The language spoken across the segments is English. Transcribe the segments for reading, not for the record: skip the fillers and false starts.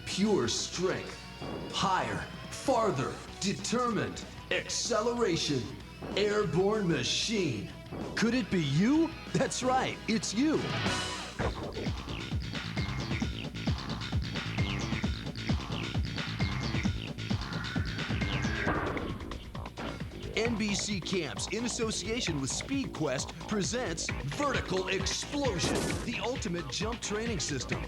pure strength. Higher, farther, determined, acceleration, airborne machine. Could it be you? That's right, it's you. NBC Camps, in association with Speed Quest, presents Vertical Explosion, the ultimate jump training system.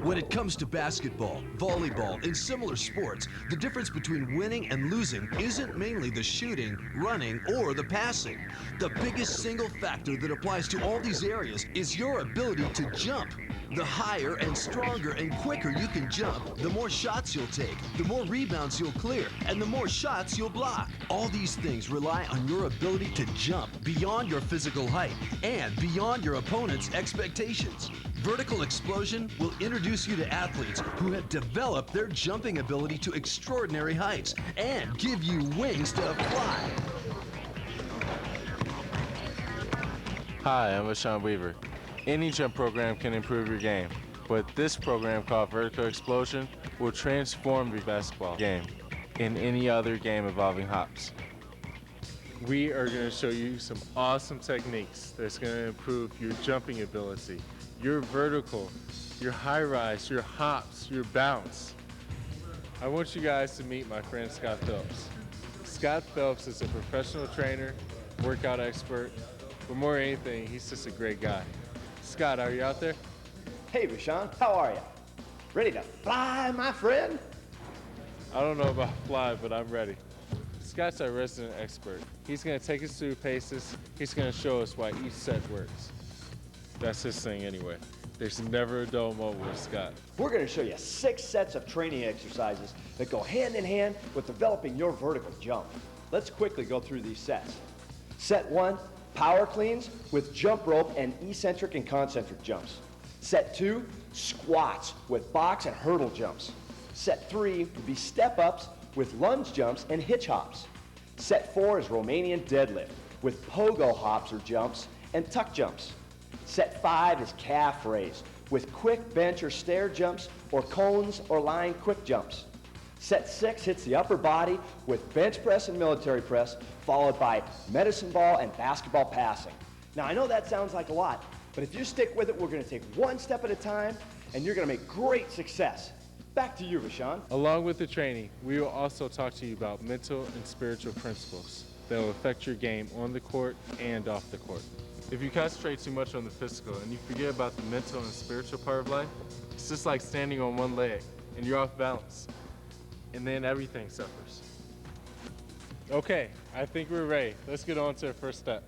When it comes to basketball, volleyball, and similar sports, the difference between winning and losing isn't mainly the shooting, running, or the passing. The biggest single factor that applies to all these areas is your ability to jump. The higher and stronger and quicker you can jump, the more shots you'll take, the more rebounds you'll clear, and the more shots you'll block. All these things rely on your ability to jump beyond your physical height and beyond your opponent's expectations. Vertical Explosion will introduce you to athletes who have developed their jumping ability to extraordinary heights and give you wings to fly. Hi, I'm Sean Weaver. Any jump program can improve your game, but this program called Vertical Explosion will transform the basketball game and any other game involving hops. We are going to show you some awesome techniques that's going to improve your jumping ability, your vertical, your high rise, your hops, your bounce. I want you guys to meet my friend Scott Phelps. Scott Phelps is a professional trainer, workout expert, but more than anything, he's just a great guy. Scott, are you out there? Hey, Rashawn, how are you? Ready to fly, my friend? I don't know about fly, but I'm ready. Scott's our resident expert. He's going to take us through paces. He's going to show us why each set works. That's his thing anyway. There's never a dull moment with Scott. We're going to show you 6 sets of training exercises that go hand in hand with developing your vertical jump. Let's quickly go through these sets. Set 1, power cleans with jump rope and eccentric and concentric jumps. Set 2, squats with box and hurdle jumps. Set 3 would be step-ups with lunge jumps and hitch hops. Set 4 is Romanian deadlift with pogo hops or jumps and tuck jumps. Set 5 is calf raise with quick bench or stair jumps or cones or line quick jumps. Set 6 hits the upper body with bench press and military press, followed by medicine ball and basketball passing. Now I know that sounds like a lot, but if you stick with it, we're going to take one step at a time and you're going to make great success. Back to you, Rashawn. Along with the training, we will also talk to you about mental and spiritual principles that will affect your game on the court and off the court. If you concentrate too much on the physical and you forget about the mental and spiritual part of life, it's just like standing on one leg and you're off balance. And then everything suffers. Okay, I think we're ready. Let's get on to the first step.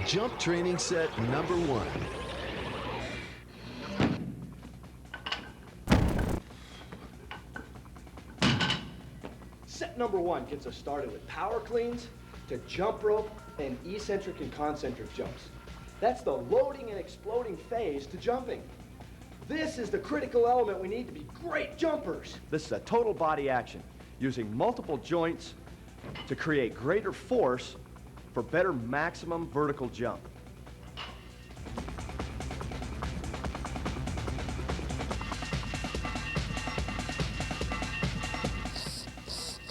Jump training set number 1. Set number 1 gets us started with power cleans to jump rope and eccentric and concentric jumps. That's the loading and exploding phase to jumping. This is the critical element we need to be great jumpers. This is a total body action using multiple joints to create greater force for better maximum vertical jump.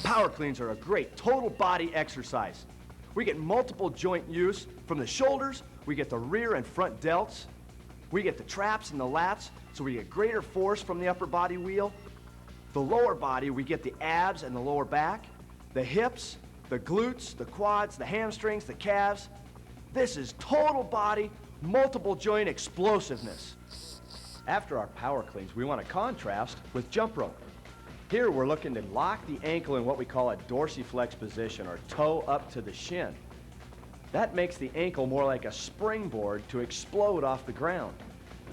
Power cleans are a great total body exercise. We get multiple joint use from the shoulders, we get the rear and front delts, we get the traps and the lats, so we get greater force from the upper body wheel. The lower body, we get the abs and the lower back, the hips, the glutes, the quads, the hamstrings, the calves. This is total body, multiple joint explosiveness. After our power cleans, we want to contrast with jump rope. Here we're looking to lock the ankle in what we call a dorsiflex position, or toe up to the shin. That makes the ankle more like a springboard to explode off the ground.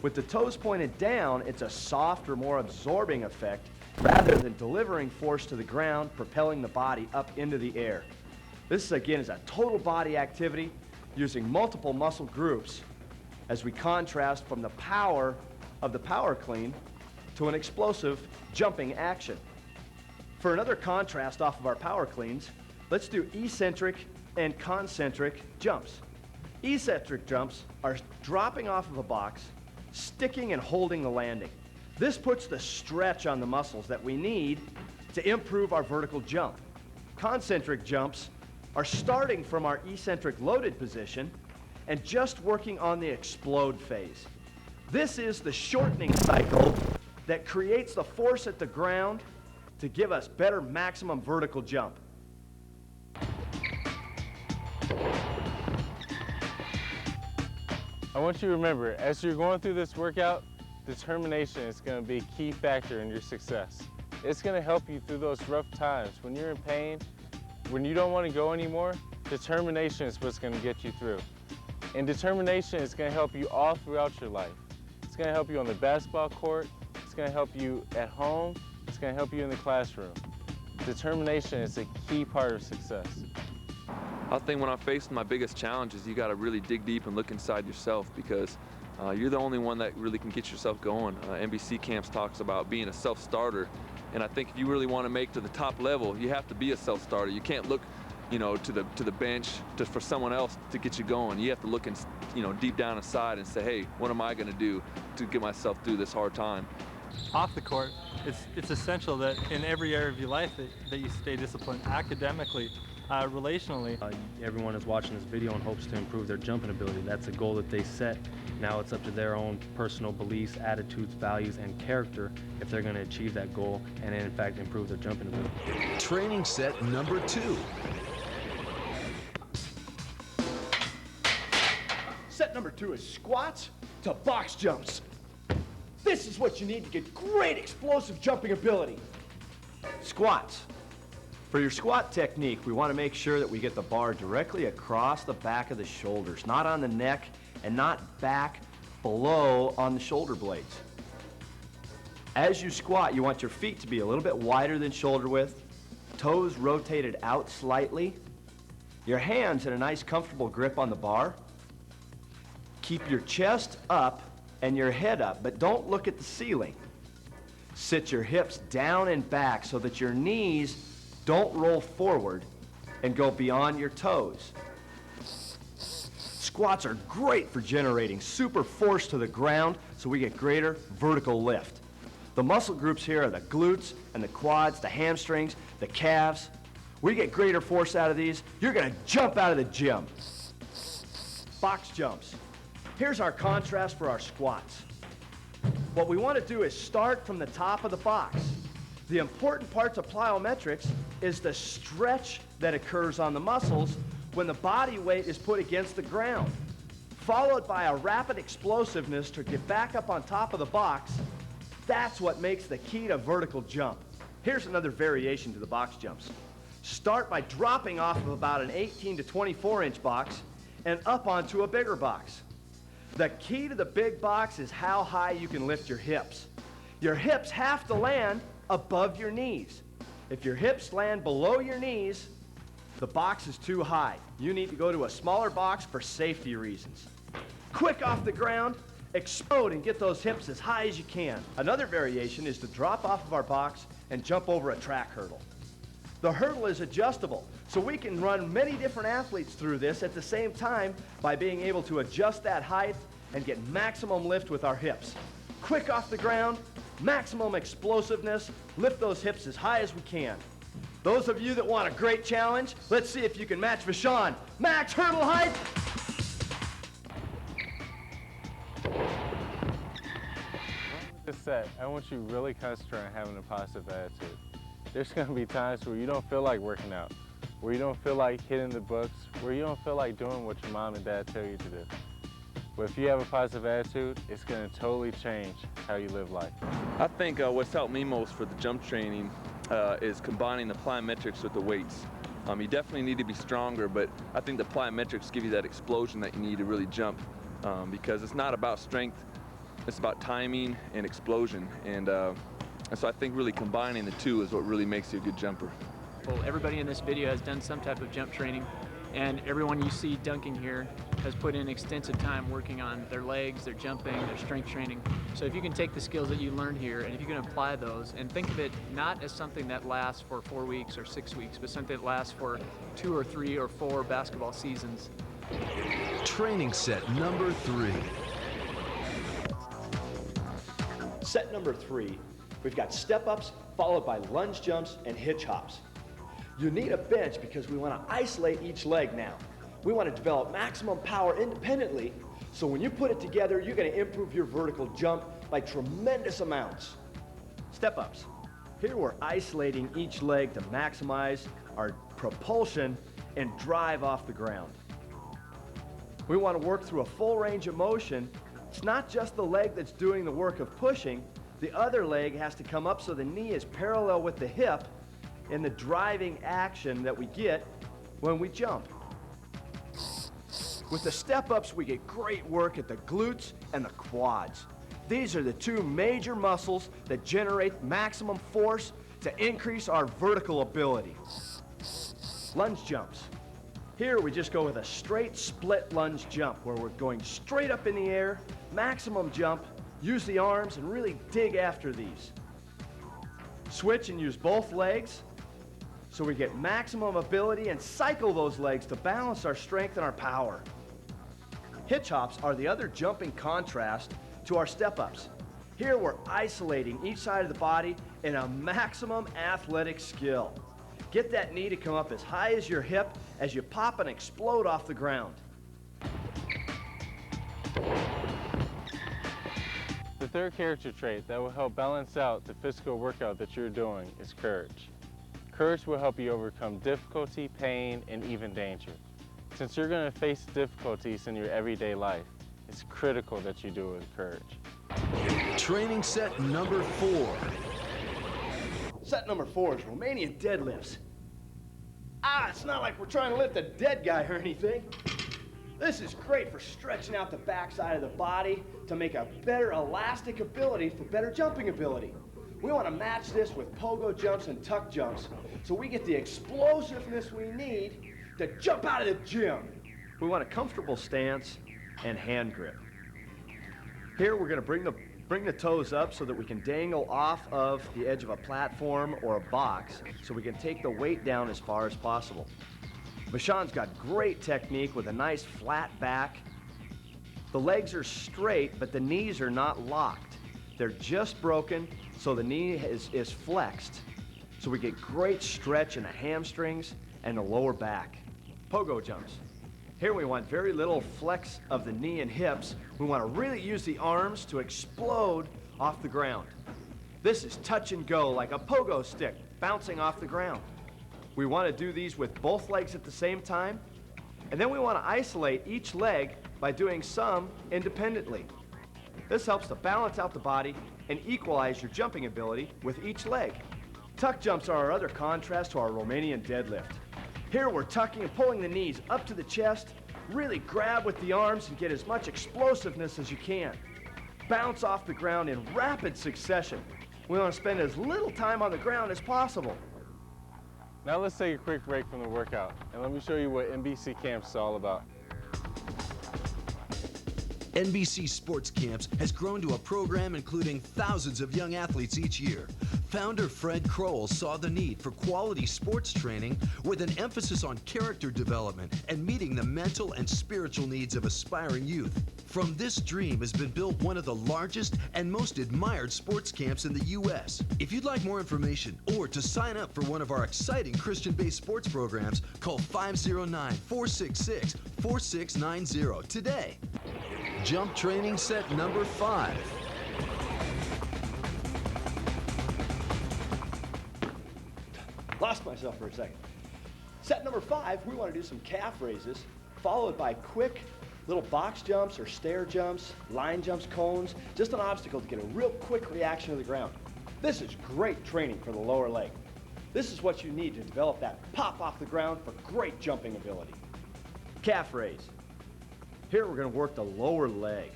With the toes pointed down, it's a softer, more absorbing effect rather than delivering force to the ground, propelling the body up into the air. This, again, is a total body activity using multiple muscle groups as we contrast from the power of the power clean to an explosive jumping action. For another contrast off of our power cleans, let's do eccentric and concentric jumps. Eccentric jumps are dropping off of a box, sticking and holding the landing. This puts the stretch on the muscles that we need to improve our vertical jump. Concentric jumps are starting from our eccentric loaded position and just working on the explode phase. This is the shortening cycle that creates the force at the ground to give us better maximum vertical jump. I want you to remember, as you're going through this workout, determination is going to be a key factor in your success. It's going to help you through those rough times. When you're in pain, when you don't want to go anymore, determination is what's going to get you through. And determination is going to help you all throughout your life. It's going to help you on the basketball court. It's going to help you at home. It's going to help you in the classroom. Determination is a key part of success. I think when I'm facing my biggest challenges, you got to really dig deep and look inside yourself, because you're the only one that really can get yourself going. NBC Camps talks about being a self-starter, and I think if you really want to make to the top level, you have to be a self-starter. You can't look, you know, to the bench for someone else to get you going. You have to look, deep down inside and say, hey, what am I going to do to get myself through this hard time? Off the court, it's essential that in every area of your life that you stay disciplined academically, relationally. Everyone is watching this video in hopes to improve their jumping ability. That's a goal that they set. Now it's up to their own personal beliefs, attitudes, values, and character if they're going to achieve that goal and in fact improve their jumping ability. Training set number 2. Set number 2 is squats to box jumps. This is what you need to get great explosive jumping ability. Squats. For your squat technique, we want to make sure that we get the bar directly across the back of the shoulders, not on the neck and not back below on the shoulder blades. As you squat, you want your feet to be a little bit wider than shoulder width, toes rotated out slightly, your hands in a nice comfortable grip on the bar. Keep your chest up and your head up, but don't look at the ceiling. Sit your hips down and back so that your knees don't roll forward and go beyond your toes. Squats are great for generating super force to the ground so we get greater vertical lift. The muscle groups here are the glutes and the quads, the hamstrings, the calves. We get greater force out of these, you're gonna jump out of the gym. Box jumps. Here's our contrast for our squats. What we want to do is start from the top of the box. The important parts of plyometrics is the stretch that occurs on the muscles when the body weight is put against the ground, followed by a rapid explosiveness to get back up on top of the box. That's what makes the key to vertical jump. Here's another variation to the box jumps. Start by dropping off of about an 18 to 24-inch box and up onto a bigger box. The key to the big box is how high you can lift your hips. Your hips have to land above your knees. If your hips land below your knees, the box is too high. You need to go to a smaller box for safety reasons. Quick off the ground, explode and get those hips as high as you can. Another variation is to drop off of our box and jump over a track hurdle. The hurdle is adjustable, so we can run many different athletes through this at the same time by being able to adjust that height and get maximum lift with our hips. Quick off the ground, maximum explosiveness, lift those hips as high as we can. Those of you that want a great challenge, let's see if you can match Vashon. Max hurdle height. This set, I want you to really concentrate on having a positive attitude. There's going to be times where you don't feel like working out, where you don't feel like hitting the books, where you don't feel like doing what your mom and dad tell you to do. But if you have a positive attitude, it's going to totally change how you live life. I think what's helped me most for the jump training is combining the plyometrics with the weights. You definitely need to be stronger, but I think the plyometrics give you that explosion that you need to really jump, because it's not about strength, it's about timing and explosion. And so I think really combining the two is what really makes you a good jumper. Well, everybody in this video has done some type of jump training, and everyone you see dunking here has put in extensive time working on their legs, their jumping, their strength training. So if you can take the skills that you learn here and if you can apply those and think of it not as something that lasts for 4 weeks or 6 weeks, but something that lasts for 2 or 3 or 4 basketball seasons. Training set number 3. Set number 3, we've got step-ups followed by lunge jumps and hitch hops. You need a bench because we want to isolate each leg now. We want to develop maximum power independently, so when you put it together, you're going to improve your vertical jump by tremendous amounts. Step-ups. Here we're isolating each leg to maximize our propulsion and drive off the ground. We want to work through a full range of motion. It's not just the leg that's doing the work of pushing. The other leg has to come up so the knee is parallel with the hip in the driving action that we get when we jump. With the step-ups, we get great work at the glutes and the quads. These are the 2 major muscles that generate maximum force to increase our vertical ability. Lunge jumps. Here we just go with a straight split lunge jump where we're going straight up in the air, maximum jump, use the arms and really dig after these. Switch and use both legs so we get maximum ability and cycle those legs to balance our strength and our power. Hitch hops are the other jumping contrast to our step-ups. Here we're isolating each side of the body in a maximum athletic skill. Get that knee to come up as high as your hip as you pop and explode off the ground. The third character trait that will help balance out the physical workout that you're doing is courage. Courage will help you overcome difficulty, pain, and even danger. Since you're going to face difficulties in your everyday life, it's critical that you do it with courage. Training set number 4. Set number 4 is Romanian deadlifts. It's not like we're trying to lift a dead guy or anything. This is great for stretching out the backside of the body to make a better elastic ability for better jumping ability. We want to match this with pogo jumps and tuck jumps so we get the explosiveness we need to jump out of the gym. We want a comfortable stance and hand grip. Here we're going to bring the toes up so that we can dangle off of the edge of a platform or a box so we can take the weight down as far as possible. Bashan's got great technique with a nice flat back. The legs are straight, but the knees are not locked. They're just broken, so the knee is flexed. So we get great stretch in the hamstrings and the lower back. Pogo jumps. Here we want very little flex of the knee and hips. We want to really use the arms to explode off the ground. This is touch and go like a pogo stick bouncing off the ground. We want to do these with both legs at the same time, and then we want to isolate each leg by doing some independently. This helps to balance out the body and equalize your jumping ability with each leg. Tuck jumps are our other contrast to our Romanian deadlift. Here we're tucking and pulling the knees up to the chest, really grab with the arms and get as much explosiveness as you can. Bounce off the ground in rapid succession. We want to spend as little time on the ground as possible. Now let's take a quick break from the workout and let me show you what NBC Camps is all about. NBC Sports Camps has grown to a program including thousands of young athletes each year. Founder Fred Kroll saw the need for quality sports training with an emphasis on character development and meeting the mental and spiritual needs of aspiring youth. From this dream has been built one of the largest and most admired sports camps in the U.S. If you'd like more information or to sign up for one of our exciting Christian-based sports programs, call 509-466-4690 today. Jump training set number 5. Lost myself for a second. Set number 5, we want to do some calf raises, followed by quick little box jumps or stair jumps, line jumps, cones, just an obstacle to get a real quick reaction to the ground. This is great training for the lower leg. This is what you need to develop that pop off the ground for great jumping ability. Calf raise. Here we're going to work the lower leg,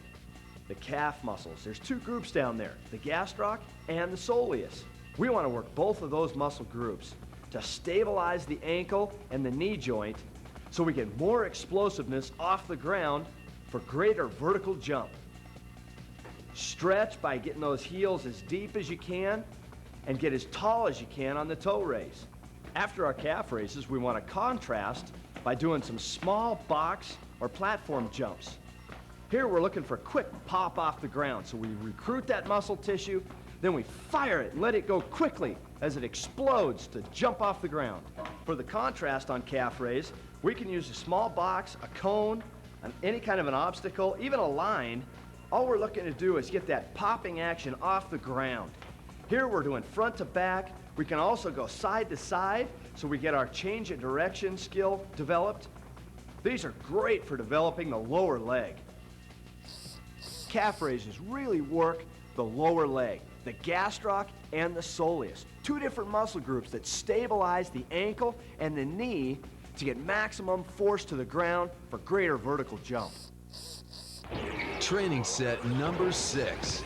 the calf muscles. There's 2 groups down there, the gastroc and the soleus. We want to work both of those muscle groups to stabilize the ankle and the knee joint so we get more explosiveness off the ground for greater vertical jump. Stretch by getting those heels as deep as you can and get as tall as you can on the toe raise. After our calf raises, we want to contrast by doing some small box or platform jumps. Here we're looking for quick pop off the ground, so we recruit that muscle tissue, then we fire it and let it go quickly as it explodes to jump off the ground. For the contrast on calf raise, we can use a small box, a cone, any kind of an obstacle, even a line. All we're looking to do is get that popping action off the ground. Here we're doing front to back. We can also go side to side, so we get our change of direction skill developed. These are great for developing the lower leg. Calf raises really work the lower leg, the gastroc and the soleus, two different muscle groups that stabilize the ankle and the knee to get maximum force to the ground for greater vertical jump. Training set number 6.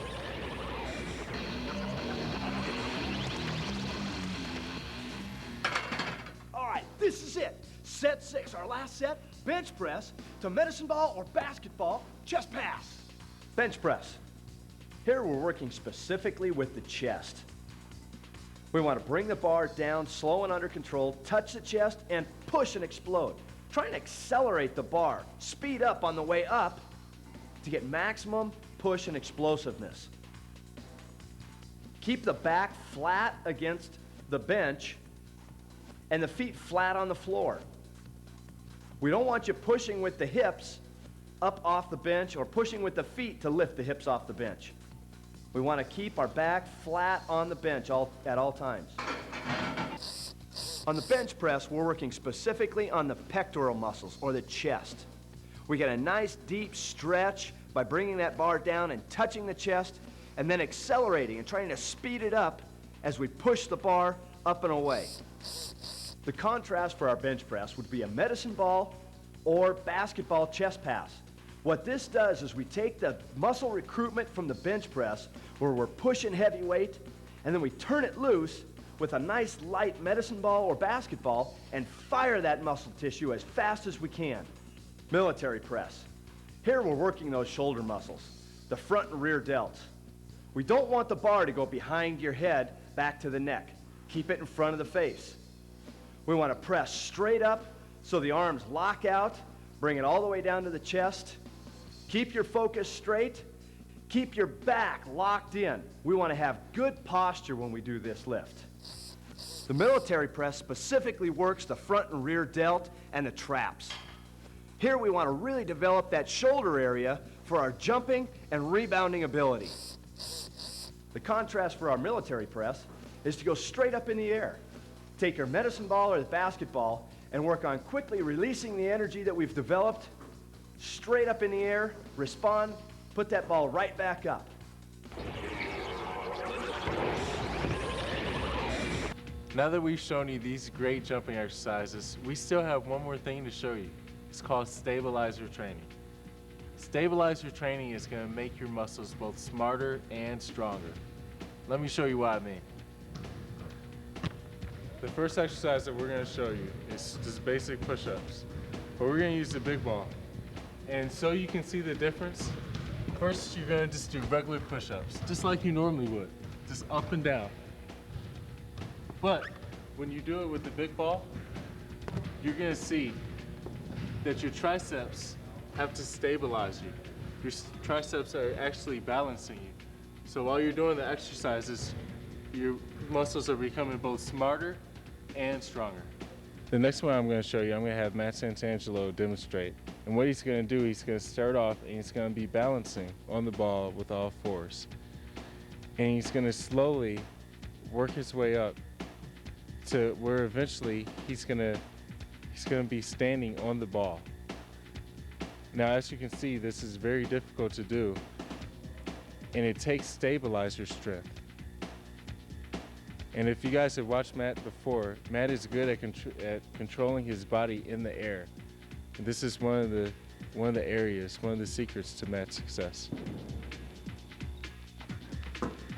All right, this is it. Set 6, our last set, bench press to medicine ball or basketball, chest pass. Bench press. Here we're working specifically with the chest. We want to bring the bar down slow and under control, touch the chest, and push and explode. Try and accelerate the bar, speed up on the way up to get maximum push and explosiveness. Keep the back flat against the bench and the feet flat on the floor. We don't want you pushing with the hips up off the bench or pushing with the feet to lift the hips off the bench. We want to keep our back flat on the bench at all times. On the bench press, we're working specifically on the pectoral muscles or the chest. We get a nice deep stretch by bringing that bar down and touching the chest and then accelerating and trying to speed it up as we push the bar up and away. The contrast for our bench press would be a medicine ball or basketball chest pass. What this does is we take the muscle recruitment from the bench press where we're pushing heavy weight and then we turn it loose with a nice light medicine ball or basketball and fire that muscle tissue as fast as we can. Military press. Here we're working those shoulder muscles, the front and rear delts. We don't want the bar to go behind your head back to the neck. Keep it in front of the face. We want to press straight up so the arms lock out, bring it all the way down to the chest. Keep your focus straight. Keep your back locked in. We want to have good posture when we do this lift. The military press specifically works the front and rear delt and the traps. Here we want to really develop that shoulder area for our jumping and rebounding ability. The contrast for our military press is to go straight up in the air. Take your medicine ball or the basketball and work on quickly releasing the energy that we've developed straight up in the air, respond, put that ball right back up. Now that we've shown you these great jumping exercises, we still have one more thing to show you. It's called stabilizer training. Stabilizer training is going to make your muscles both smarter and stronger. Let me show you what I mean. The first exercise that we're going to show you is just basic push-ups, but we're going to use the big ball. And so you can see the difference, first you're going to just do regular push-ups, just like you normally would, just up and down. But when you do it with the big ball, you're going to see that your triceps have to stabilize you. Your triceps are actually balancing you. So while you're doing the exercises, your muscles are becoming both smarter and stronger. The next one I'm going to show you, I'm going to have Matt Santangelo demonstrate. And what he's going to do, he's going to start off and he's going to be balancing on the ball with all fours. And he's going to slowly work his way up to where eventually he's going to be standing on the ball. Now, as you can see, this is very difficult to do, and it takes stabilizer strength. And if you guys have watched Matt before, Matt is good at controlling his body in the air. And this is one of the areas, one of the secrets to Matt's success.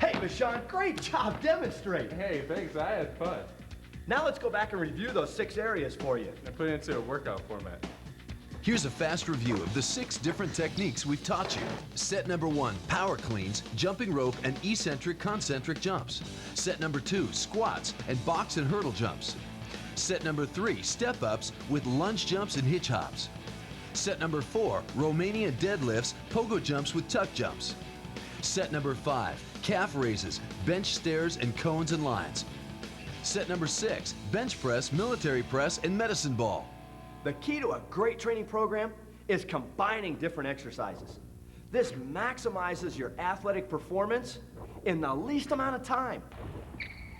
Hey, Michon, great job demonstrating. Hey, thanks, I had fun. Now let's go back and review those 6 areas for you. And put it into a workout format. Here's a fast review of the 6 different techniques we've taught you. Set number 1, power cleans, jumping rope, and eccentric concentric jumps. Set number 2, squats and box and hurdle jumps. Set number 3, step ups with lunge jumps and hitch hops. Set number 4, Romanian deadlifts, pogo jumps with tuck jumps. Set number 5, calf raises, bench stairs, and cones and lines. Set number 6, bench press, military press, and medicine ball. The key to a great training program is combining different exercises. This maximizes your athletic performance in the least amount of time.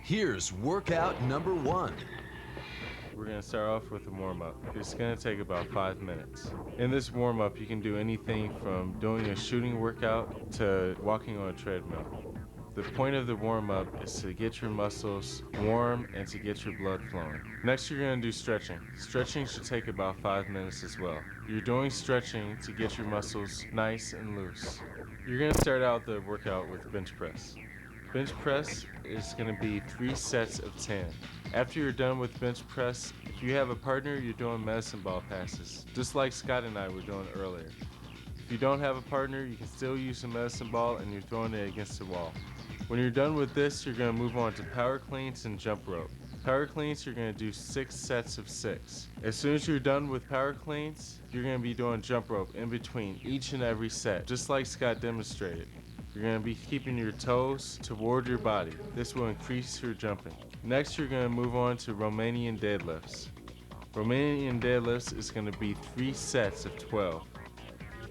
Here's workout number 1. We're going to start off with a warm-up. It's going to take about 5 minutes. In this warm-up, you can do anything from doing a shooting workout to walking on a treadmill. The point of the warm-up is to get your muscles warm and to get your blood flowing. Next, you're going to do stretching. Stretching should take about 5 minutes as well. You're doing stretching to get your muscles nice and loose. You're going to start out the workout with bench press. Bench press is going to be 3 sets of 10. After you're done with bench press, if you have a partner, you're doing medicine ball passes, just like Scott and I were doing earlier. If you don't have a partner, you can still use a medicine ball and you're throwing it against the wall. When you're done with this, you're going to move on to power cleans and jump rope. Power cleans, you're going to do 6 sets of 6. As soon as you're done with power cleans, you're going to be doing jump rope in between each and every set, just like Scott demonstrated. You're going to be keeping your toes toward your body. This will increase your jumping. Next, you're going to move on to Romanian deadlifts. Romanian deadlifts is going to be 3 sets of 12.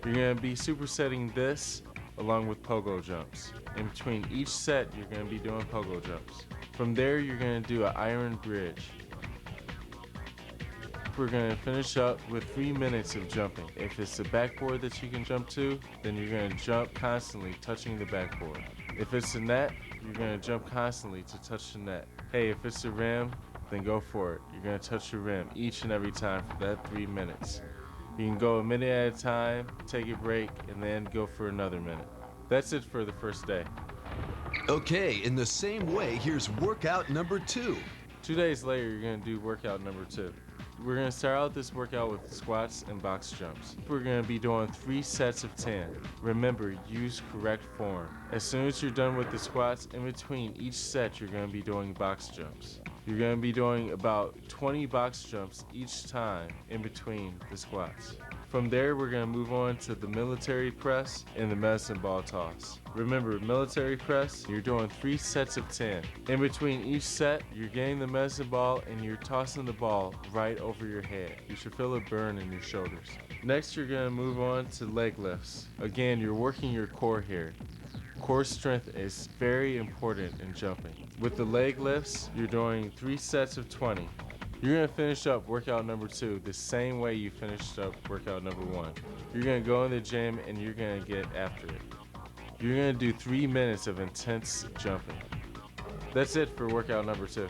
You're going to be supersetting this along with pogo jumps. In between each set, you're going to be doing pogo jumps. From there, you're going to do an iron bridge. We're going to finish up with 3 minutes of jumping. If it's a backboard that you can jump to, then you're going to jump constantly, touching the backboard. If it's a net, you're going to jump constantly to touch the net. Hey, if it's a rim, then go for it. You're going to touch the rim each and every time for that 3 minutes. You can go a minute at a time, take a break, and then go for another minute. That's it for the first day. Okay, in the same way, here's workout number 2. 2 days later, you're going to do workout number 2. We're going to start out this workout with squats and box jumps. We're going to be doing 3 sets of 10. Remember, use correct form. As soon as you're done with the squats, in between each set, you're going to be doing box jumps. You're going to be doing about 20 box jumps each time in between the squats. From there, we're going to move on to the military press and the medicine ball toss. Remember, military press, you're doing 3 sets of 10. In between each set, you're getting the medicine ball and you're tossing the ball right over your head. You should feel it burn in your shoulders. Next, you're going to move on to leg lifts. Again, you're working your core here. Core strength is very important in jumping. With the leg lifts, you're doing 3 sets of 20. You're going to finish up workout number 2 the same way you finished up workout number 1. You're going to go in the gym and you're going to get after it. You're going to do 3 minutes of intense jumping. That's it for workout number 2.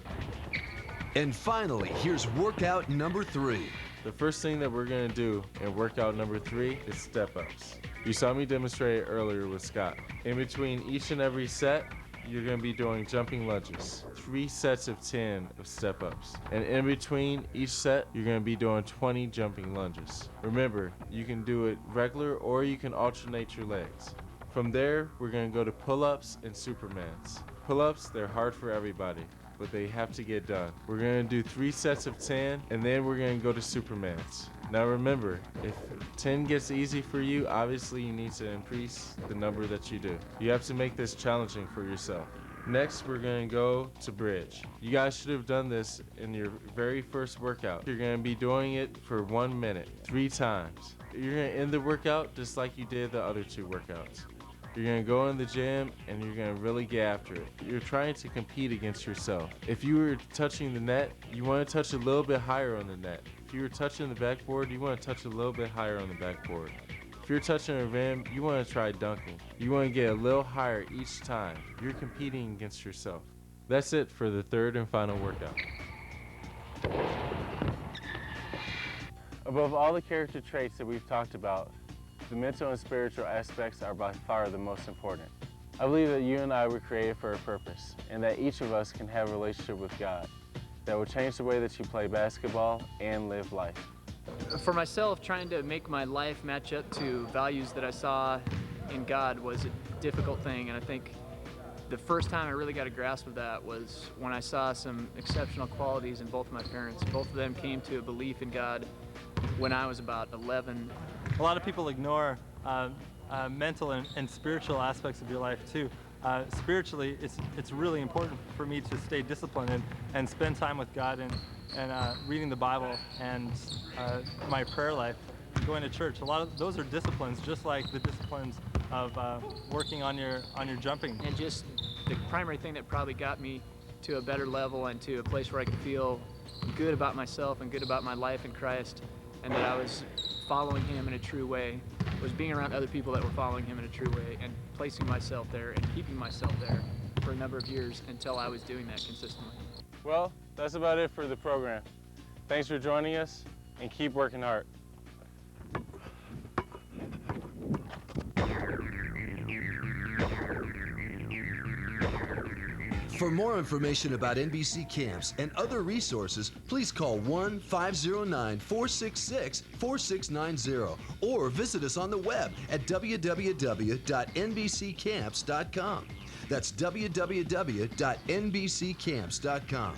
And finally, here's workout number 3. The first thing that we're going to do in workout number 3 is step-ups. You saw me demonstrate it earlier with Scott. In between each and every set, you're going to be doing jumping lunges. 3 sets of 10 of step-ups. And in between each set, you're going to be doing 20 jumping lunges. Remember, you can do it regular or you can alternate your legs. From there, we're going to go to pull-ups and supermans. Pull-ups, they're hard for everybody, but they have to get done. We're going to do 3 sets of 10, and then we're going to go to supermans. Now remember, if 10 gets easy for you, obviously you need to increase the number that you do. You have to make this challenging for yourself. Next, we're going to go to bridge. You guys should have done this in your very first workout. You're going to be doing it for 1 minute, 3 times. You're going to end the workout just like you did the other 2 workouts. You're going to go in the gym and you're going to really get after it. You're trying to compete against yourself. If you were touching the net, you want to touch a little bit higher on the net. If you were touching the backboard, you want to touch a little bit higher on the backboard. If you're touching a rim, you want to try dunking. You want to get a little higher each time. You're competing against yourself. That's it for the 3rd and final workout. Above all the character traits that we've talked about, the mental and spiritual aspects are by far the most important. I believe that you and I were created for a purpose, and that each of us can have a relationship with God. that will change the way that you play basketball and live life. For myself, trying to make my life match up to values that I saw in God was a difficult thing, and I think the first time I really got a grasp of that was when I saw some exceptional qualities in both of my parents. Both of them came to a belief in God when I was about 11. A lot of people ignore mental and spiritual aspects of your life too. Spiritually, it's really important for me to stay disciplined and spend time with God and reading the Bible and my prayer life, going to church. A lot of those are disciplines, just like the disciplines of working on your jumping. And just the primary thing that probably got me to a better level and to a place where I could feel good about myself and good about my life in Christ, and that I was following Him in a true way, was being around other people that were following Him in a true way and placing myself there and keeping myself there for a number of years until I was doing that consistently. Well, that's about it for the program. Thanks for joining us, and keep working hard. For more information about NBC camps and other resources, please call 1-509-466-4690 or visit us on the web at www.nbccamps.com. That's www.nbccamps.com.